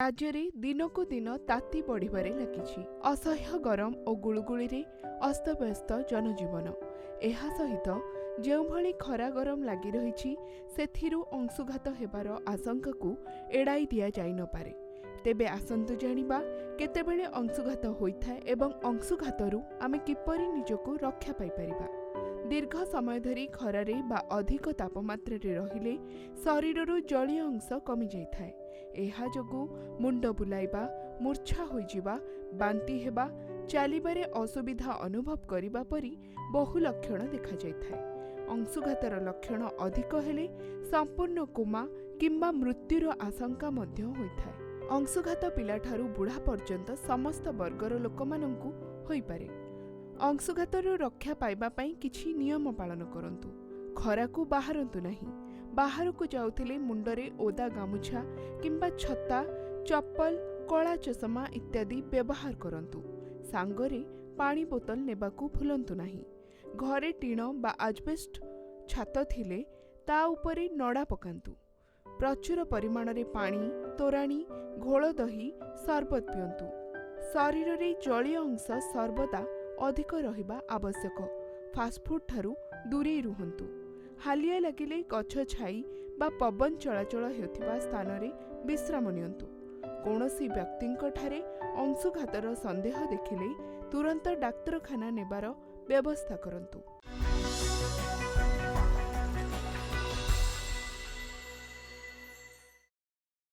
राज्य रे दिनकु दिन ताती बढ़िबारे लागिछि। असह्य गरम और गुळुगुळीरे अस्तव्यस्त जनजीवन। एहा सहित जेउभଳି खरा गरम लागि रहिछि सेथिरु अंशुघात हेबार आशंका को एड़ाई दिया जाई न पारे। तेबे आसंतु जानिबा केतेबेले अंशुघात होइथाय एवं अंशुघातरु आमे किपरि निजको रक्षा पाई परिबा। दीर्घ समय धरी खरारे बा अधिक तापमात्रा रे रहिले शरीररु जलीय अंश कमी जाइथाय। एहा जोगु मुंड बुलाइबा, मूर्छा होइजिबा, बांती हेबा, चालिबारे असुविधा अनुभव करिबा परी बहु लक्षण देखा जाइथाय। अंशुघातर लक्षण अधिक हेले संपूर्ण कोमा किंबा मृत्युर आशंका मध्य होइथाय। अंशुघात पिलाठारु बुढ़ा पर्यंत समस्त वर्गर लोकमानंकु होई पारे। अंशुघातरु रक्षा पाइबा पई किछि नियम पालन करंतु। खराकु बाहरंतु नाही। बाहरकु जाउथिले मुंडरे ओदा गामुछा किंबा छता, चप्पल, कला चश्मा इत्यादि व्यवहार करंतु। सांगरे पानी बोतल नेबाकु भूलंतु नाही। घरे टीण बा आजबेस्ट छात थिले ता उपरे नड़ा पकांतु। प्रचुर परिमाण रे पानी, तोराणी, घोल दही, सरबत पियंतु। शरीर रे जलीय अंश सर्वदा अधिक रहिबा आवश्यक। फास्टफुड ठारू दूरे रुहंतु। हालिया लागिले गछ छाई बा पवन चलाचल हेउथिबा स्थान रे विश्राम नियंतु। कौनसी व्यक्तिंक ठारे अंशुघातर संदेह देखिले तुरंत डाक्तरखाना नेबार व्यवस्था करंतु।